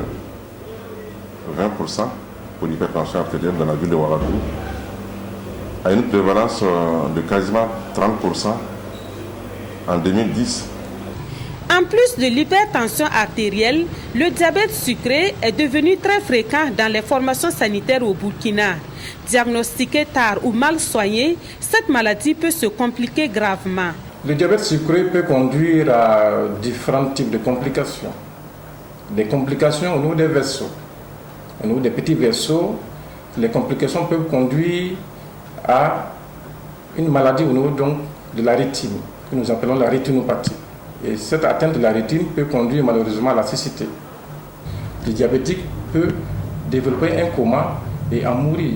20% pour l'hypertension artérielle dans la ville de Ouagadougou à une prévalence de quasiment 30% en 2010. En plus de l'hypertension artérielle, le diabète sucré est devenu très fréquent dans les formations sanitaires au Burkina. Diagnostiquée tard ou mal soignée, cette maladie peut se compliquer gravement. Le diabète sucré peut conduire à différents types de complications. Des complications au niveau des vaisseaux. Au niveau des petits vaisseaux, les complications peuvent conduire à une maladie au niveau donc de la rétine, que nous appelons la rétinopathie. Et cette atteinte de la rétine peut conduire malheureusement à la cécité. Le diabétique peut développer un coma et en mourir.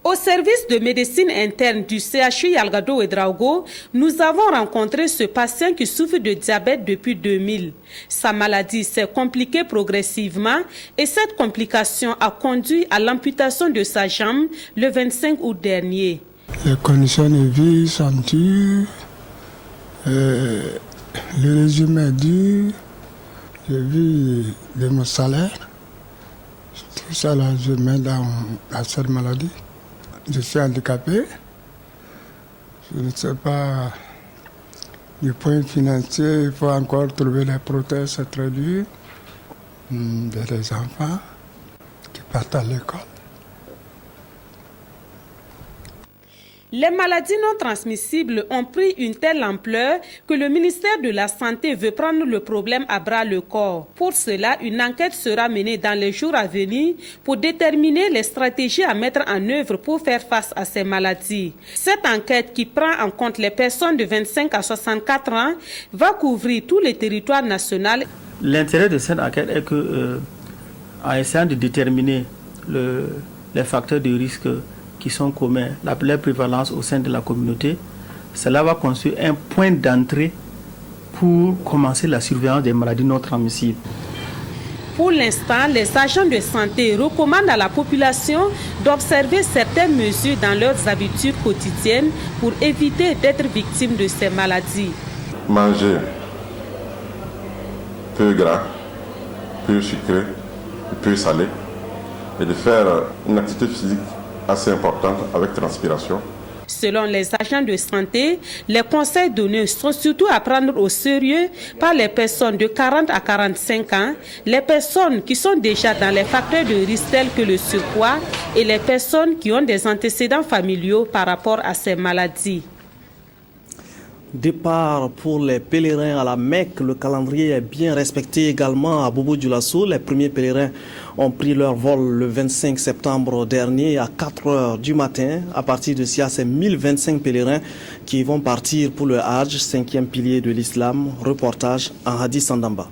Au service de médecine interne du CHU Yalgado Ouedraogo, nous avons rencontré ce patient qui souffre de diabète depuis 2000. Sa maladie s'est compliquée progressivement et cette complication a conduit à l'amputation de sa jambe le 25 août dernier. Les conditions de vie sont dures, le régime est dur, je vis de mon salaire, tout ça là je mets dans cette maladie. Je suis handicapé, Je ne sais pas, du point financier, il faut encore trouver les prothèses, c'est très dur. Des enfants qui partent à l'école. Les maladies non transmissibles ont pris une telle ampleur que le ministère de la Santé veut prendre le problème à bras le corps. Pour cela, une enquête sera menée dans les jours à venir pour déterminer les stratégies à mettre en œuvre pour faire face à ces maladies. Cette enquête, qui prend en compte les personnes de 25 à 64 ans, va couvrir tous les territoires nationaux. L'intérêt de cette enquête est que, en essayant de déterminer les facteurs de risque qui sont communs, la prévalence au sein de la communauté, cela va constituer un point d'entrée pour commencer la surveillance des maladies non transmissibles. Pour l'instant, les agents de santé recommandent à la population d'observer certaines mesures dans leurs habitudes quotidiennes pour éviter d'être victimes de ces maladies. Manger peu gras, peu sucré, peu salé, et de faire une activité physique assez importante avec transpiration. Selon les agents de santé, les conseils donnés sont surtout à prendre au sérieux par les personnes de 40 à 45 ans, les personnes qui sont déjà dans les facteurs de risque tels que le surpoids et les personnes qui ont des antécédents familiaux par rapport à ces maladies. Départ pour les pèlerins à la Mecque. Le calendrier est bien respecté également à Bobo-Dioulasso. Les premiers pèlerins ont pris leur vol le 25 septembre dernier à 4 heures du matin. À partir de Sia, c'est 1025 pèlerins qui vont partir pour le Hajj, 5e pilier de l'islam. Reportage en Hadi Sandamba.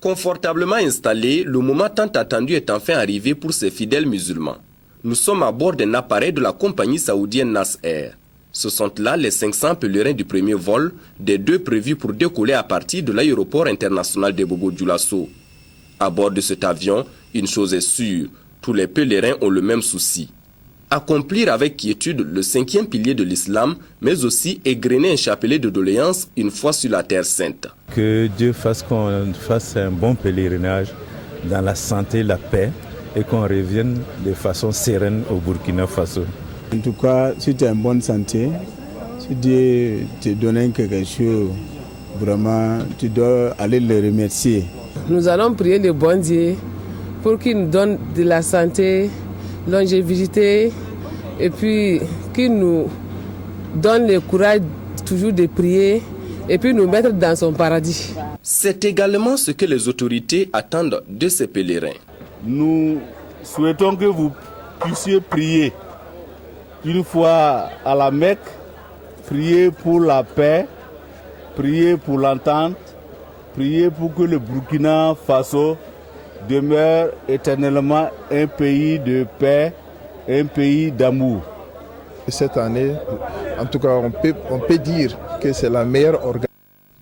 Confortablement installé, le moment tant attendu est enfin arrivé pour ces fidèles musulmans. Nous sommes à bord d'un appareil de la compagnie saoudienne Nas Air. Ce sont là les 500 pèlerins du premier vol, des deux prévus pour décoller à partir de l'aéroport international de Bobo-Dioulasso. À bord de cet avion, une chose est sûre, tous les pèlerins ont le même souci. Accomplir avec quiétude le 5e pilier de l'islam, mais aussi égrener un chapelet de doléances une fois sur la terre sainte. Que Dieu fasse qu'on fasse un bon pèlerinage dans la santé, la paix, et qu'on revienne de façon sereine au Burkina Faso. En tout cas, si tu es en bonne santé, si Dieu te donne quelque chose, vraiment, tu dois aller le remercier. Nous allons prier le bon Dieu pour qu'il nous donne de la santé, longévité, et puis qu'il nous donne le courage toujours de prier et puis nous mettre dans son paradis. C'est également ce que les autorités attendent de ces pèlerins. Nous souhaitons que vous puissiez prier une fois à la Mecque, prier pour la paix, prier pour l'entente, prier pour que le Burkina Faso demeure éternellement un pays de paix, un pays d'amour. Cette année, en tout cas, on peut dire que c'est la meilleure organisation.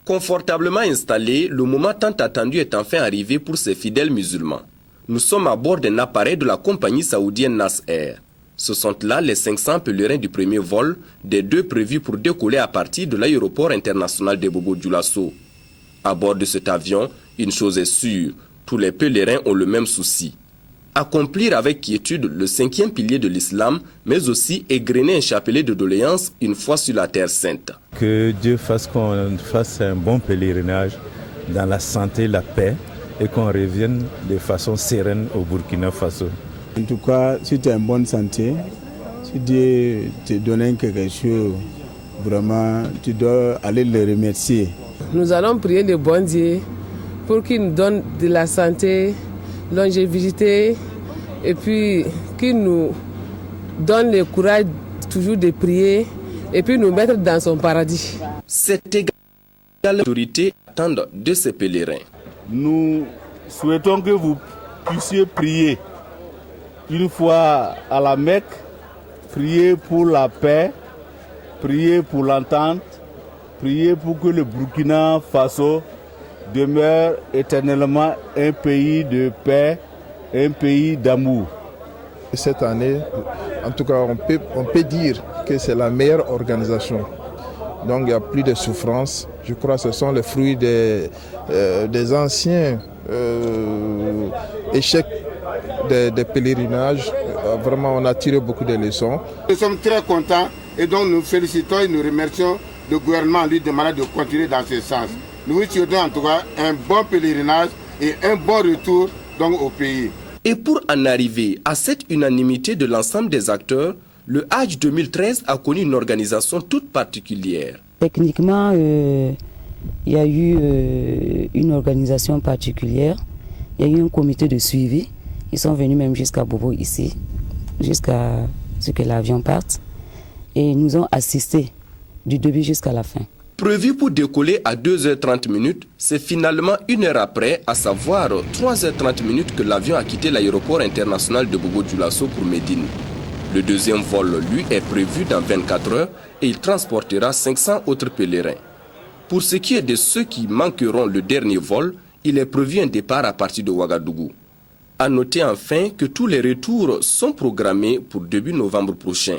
Confortablement installé, le moment tant attendu est enfin arrivé pour ces fidèles musulmans. Nous sommes à bord d'un appareil de la compagnie saoudienne Nas Air. Ce sont là les 500 pèlerins du premier vol, des deux prévus pour décoller à partir de l'aéroport international de Bobo-Dioulasso. À bord de cet avion, une chose est sûre, tous les pèlerins ont le même souci. Accomplir avec quiétude le 5e pilier de l'islam, mais aussi égrener un chapelet de doléances une fois sur la terre sainte. Que Dieu fasse qu'on fasse un bon pèlerinage dans la santé, la paix, et qu'on revienne de façon sereine au Burkina Faso. En tout cas, si tu es en bonne santé, si Dieu te donne quelque chose, vraiment, tu dois aller le remercier. Nous allons prier le bon Dieu pour qu'il nous donne de la santé, longévité, et puis qu'il nous donne le courage toujours de prier et puis nous mettre dans son paradis. C'est également l'autorité attendent de ces pèlerins. Nous souhaitons que vous puissiez prier une fois à la Mecque, prier pour la paix, prier pour l'entente, prier pour que le Burkina Faso demeure éternellement un pays de paix, un pays d'amour. Cette année, en tout cas, on peut dire que c'est la meilleure organisation. Donc il n'y a plus de souffrance. Je crois que ce sont les fruits des anciens échecs des pèlerinages. Vraiment, on a tiré beaucoup de leçons. Nous sommes très contents Et donc nous félicitons et nous remercions le gouvernement en lui demandant de continuer dans ce sens. Nous vous souhaitons en tout cas un bon pèlerinage et un bon retour donc, au pays. Et pour en arriver à cette unanimité de l'ensemble des acteurs, le Hajj 2013 a connu une organisation toute particulière. Techniquement, il y a eu une organisation particulière. Il y a eu un comité de suivi. Ils sont venus même jusqu'à Bobo ici, jusqu'à ce que l'avion parte. Et ils nous ont assistés du début jusqu'à la fin. Prévu pour décoller à 2h30, c'est finalement 1 heure après, à savoir 3h30 que l'avion a quitté l'aéroport international de Bobo-Dioulasso pour Médine. Le deuxième vol, lui, est prévu dans 24 heures et il transportera 500 autres pèlerins. Pour ce qui est de ceux qui manqueront le dernier vol, il est prévu un départ à partir de Ouagadougou. À noter enfin que tous les retours sont programmés pour début novembre prochain.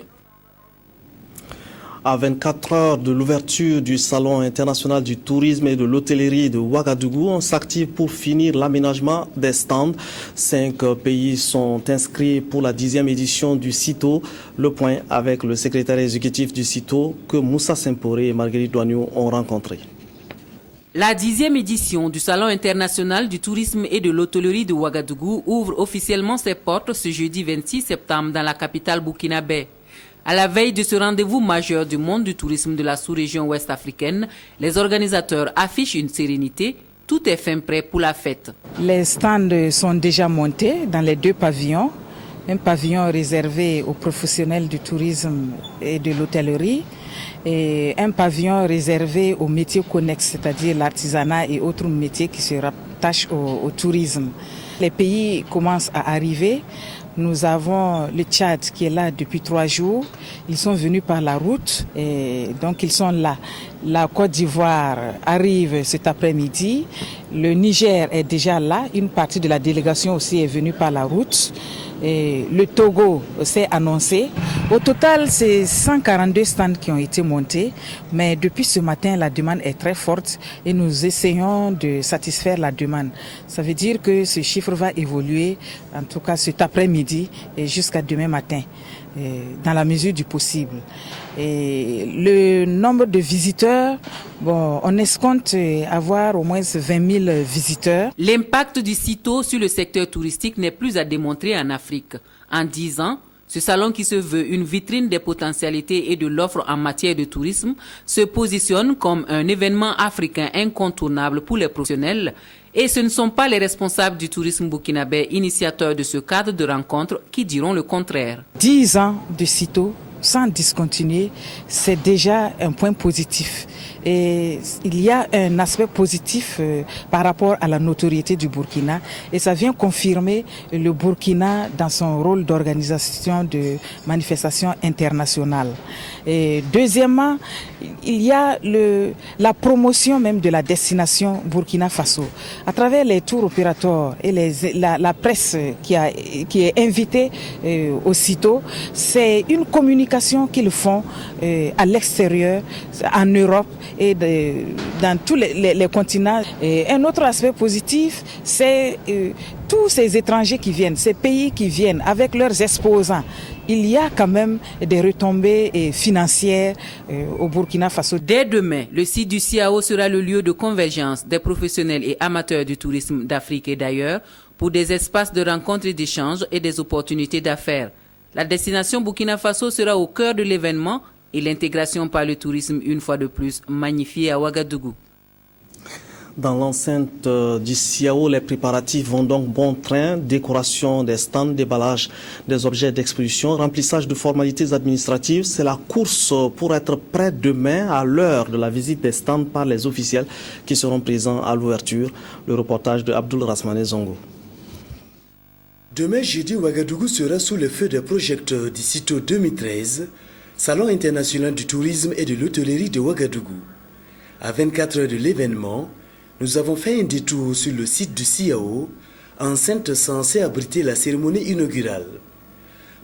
À 24 heures de l'ouverture du Salon international du tourisme et de l'hôtellerie de Ouagadougou, on s'active pour finir l'aménagement des stands. 5 pays sont inscrits pour la 10e édition du CITO. Le point avec le secrétaire exécutif du CITO que Moussa Semporé et Marguerite Douagnou ont rencontré. La 10e édition du Salon international du tourisme et de l'hôtellerie de Ouagadougou ouvre officiellement ses portes ce jeudi 26 septembre dans la capitale burkinabé. À la veille de ce rendez-vous majeur du monde du tourisme de la sous-région ouest africaine, les organisateurs affichent une sérénité. Tout est fin prêt pour la fête. Les stands sont déjà montés dans les 2 pavillons. Un pavillon réservé aux professionnels du tourisme et de l'hôtellerie et un pavillon réservé aux métiers connexes, c'est-à-dire l'artisanat et autres métiers qui se rattachent au tourisme. Les pays commencent à arriver. Nous avons le Tchad qui est là depuis 3 jours. Ils sont venus par la route et donc ils sont là. La Côte d'Ivoire arrive cet après-midi. Le Niger est déjà là. Une partie de la délégation aussi est venue par la route. Et le Togo s'est annoncé. Au total, c'est 142 stands qui ont été montés. Mais depuis ce matin, la demande est très forte et nous essayons de satisfaire la demande. Ça veut dire que ce chiffre va évoluer, en tout cas cet après-midi et jusqu'à demain matin, dans la mesure du possible. Et le nombre de visiteurs, on escompte avoir au moins 20 000 visiteurs. L'impact du CITO sur le secteur touristique n'est plus à démontrer en Afrique. En 10 ans, ce salon qui se veut une vitrine des potentialités et de l'offre en matière de tourisme se positionne comme un événement africain incontournable pour les professionnels. Et ce ne sont pas les responsables du tourisme burkinabé, initiateurs de ce cadre de rencontre, qui diront le contraire. 10 ans de CITO sans discontinuer, c'est déjà un point positif. Et il y a un aspect positif par rapport à la notoriété du Burkina et ça vient confirmer le Burkina dans son rôle d'organisation de manifestations internationales. Et deuxièmement, il y a la promotion même de la destination Burkina Faso. À travers les tours opérateurs et la presse qui est invitée au CITO, c'est une communication qu'ils font à l'extérieur, en Europe et dans tous les continents. Et un autre aspect positif, c'est tous ces étrangers qui viennent, ces pays qui viennent avec leurs exposants. Il y a quand même des retombées financières au Burkina Faso. Dès demain, le site du CIAO sera le lieu de convergence des professionnels et amateurs du tourisme d'Afrique et d'ailleurs pour des espaces de rencontres et d'échanges et des opportunités d'affaires. La destination Burkina Faso sera au cœur de l'événement et l'intégration par le tourisme une fois de plus magnifiée à Ouagadougou. Dans l'enceinte du CIAO, les préparatifs vont donc bon train. Décoration des stands, déballage des objets d'exposition, remplissage de formalités administratives. C'est la course pour être prêt demain à l'heure de la visite des stands par les officiels qui seront présents à l'ouverture. Le reportage de Abdul Rasmane Zongo. Demain jeudi, Ouagadougou sera sous le feu des projecteurs du CITO 2013, Salon international du tourisme et de l'hôtellerie de Ouagadougou. À 24 heures de l'événement, nous avons fait un détour sur le site du CIAO, enceinte censée abriter la cérémonie inaugurale.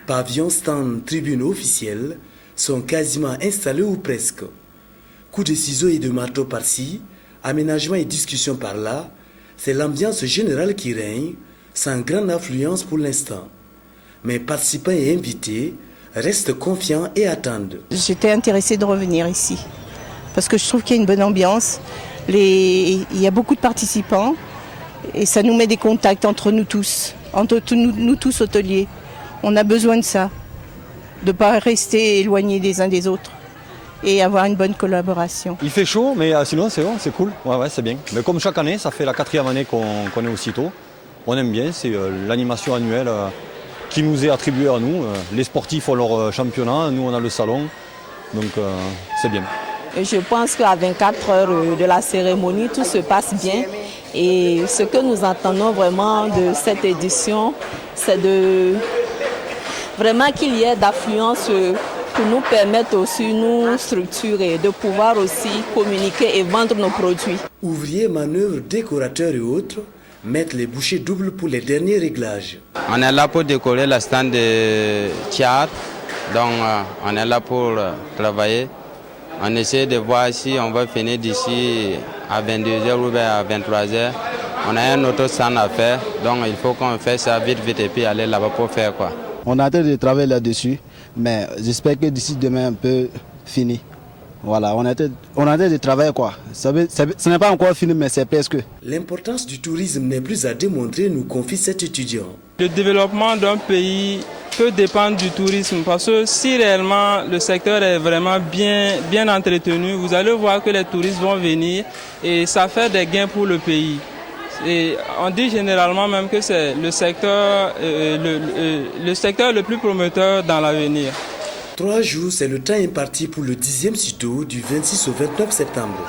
Pavillons, stands, tribunes officielles sont quasiment installés ou presque. Coups de ciseaux et de marteau par-ci, aménagement et discussion par-là, c'est l'ambiance générale qui règne, sans grande affluence pour l'instant. Mais participants et invités restent confiants et attendent. J'étais intéressée de revenir ici parce que je trouve qu'il y a une bonne ambiance. Il y a beaucoup de participants et ça nous met des contacts entre nous tous hôteliers. On a besoin de ça, de ne pas rester éloignés des uns des autres et avoir une bonne collaboration. Il fait chaud, mais sinon c'est bon, c'est cool, ouais, c'est bien. Mais comme chaque année, ça fait la 4e année qu'on est aussitôt. On aime bien, c'est l'animation annuelle qui nous est attribuée à nous. Les sportifs ont leur championnat, nous on a le salon, donc c'est bien. Je pense qu'à 24 heures de la cérémonie, tout se passe bien. Et ce que nous entendons vraiment de cette édition, c'est vraiment qu'il y ait d'affluence pour nous permettre aussi, nous structurer, de pouvoir aussi communiquer et vendre nos produits. Ouvriers, manœuvres, décorateurs et autres mettent les bouchées doubles pour les derniers réglages. On est là pour décorer la stand de Tchad, donc on est là pour travailler. On essaie de voir si on va finir d'ici à 22h ou à 23h. On a un autre stand à faire, donc il faut qu'on fasse ça vite et puis aller là-bas pour faire quoi. On est en train de travailler là-dessus, mais j'espère que d'ici demain on peut finir. Voilà, on est en train de travailler quoi. Ce n'est pas encore fini, mais c'est presque. L'importance du tourisme n'est plus à démontrer, nous confie cet étudiant. Le développement d'un pays peut dépendre du tourisme parce que si réellement le secteur est vraiment bien entretenu, vous allez voir que les touristes vont venir et ça fait des gains pour le pays. Et on dit généralement même que c'est le secteur le plus prometteur dans l'avenir. 3 jours, c'est le temps imparti pour le 10e CITO du 26 au 29 septembre.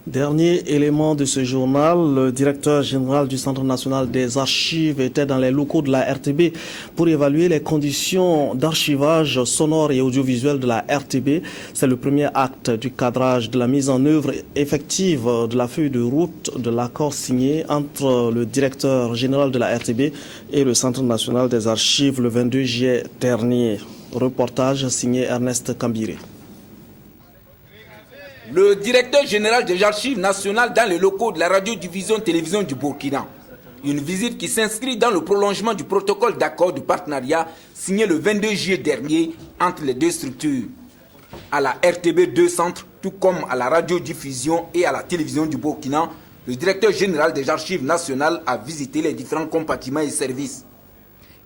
Dernier élément de ce journal, le directeur général du Centre national des archives était dans les locaux de la RTB pour évaluer les conditions d'archivage sonore et audiovisuel de la RTB. C'est le premier acte du cadrage de la mise en œuvre effective de la feuille de route de l'accord signé entre le directeur général de la RTB et le Centre national des archives le 22 juillet dernier. Reportage signé Ernest Kambiré. Le directeur général des archives nationales dans les locaux de la radio-diffusion-télévision du Burkina. Une visite qui s'inscrit dans le prolongement du protocole d'accord de partenariat signé le 22 juillet dernier entre les deux structures. À la RTB 2 centres, tout comme à la radio-diffusion et à la télévision du Burkina, le directeur général des archives nationales a visité les différents compartiments et services.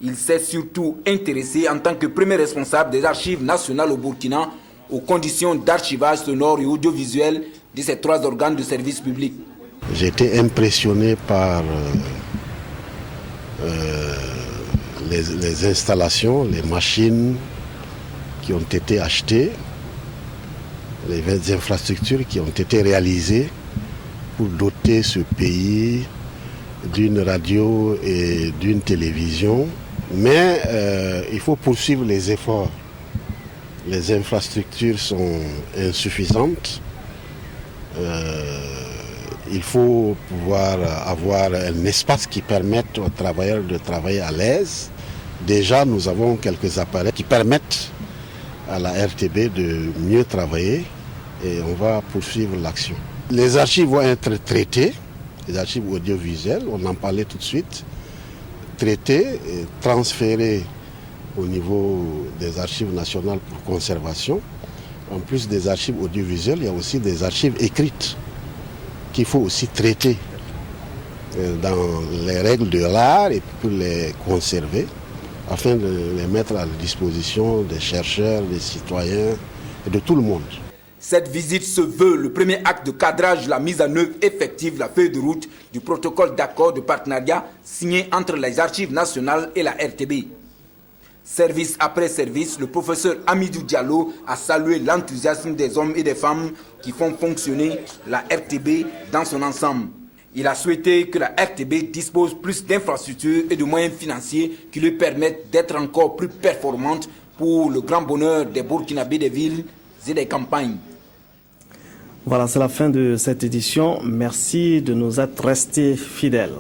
Il s'est surtout intéressé en tant que premier responsable des archives nationales au Burkina aux conditions d'archivage sonore et audiovisuel de ces 3 organes de service public. J'ai été impressionné par les installations, les machines qui ont été achetées, les infrastructures qui ont été réalisées pour doter ce pays d'une radio et d'une télévision. Mais il faut poursuivre les efforts. Les infrastructures sont insuffisantes. Il faut pouvoir avoir un espace qui permette aux travailleurs de travailler à l'aise. Déjà, nous avons quelques appareils qui permettent à la RTB de mieux travailler et on va poursuivre l'action. Les archives vont être traitées, les archives audiovisuelles, on en parlait tout de suite, traitées et transférées au niveau des archives nationales pour conservation. En plus des archives audiovisuelles, il y a aussi des archives écrites qu'il faut aussi traiter dans les règles de l'art et pour les conserver afin de les mettre à la disposition des chercheurs, des citoyens et de tout le monde. Cette visite se veut le premier acte de cadrage de la mise en œuvre effective de la feuille de route du protocole d'accord de partenariat signé entre les archives nationales et la RTB. Service après service, le professeur Amidou Diallo a salué l'enthousiasme des hommes et des femmes qui font fonctionner la RTB dans son ensemble. Il a souhaité que la RTB dispose plus d'infrastructures et de moyens financiers qui lui permettent d'être encore plus performante pour le grand bonheur des Burkinabés des villes et des campagnes. Voilà, c'est la fin de cette édition. Merci de nous être restés fidèles.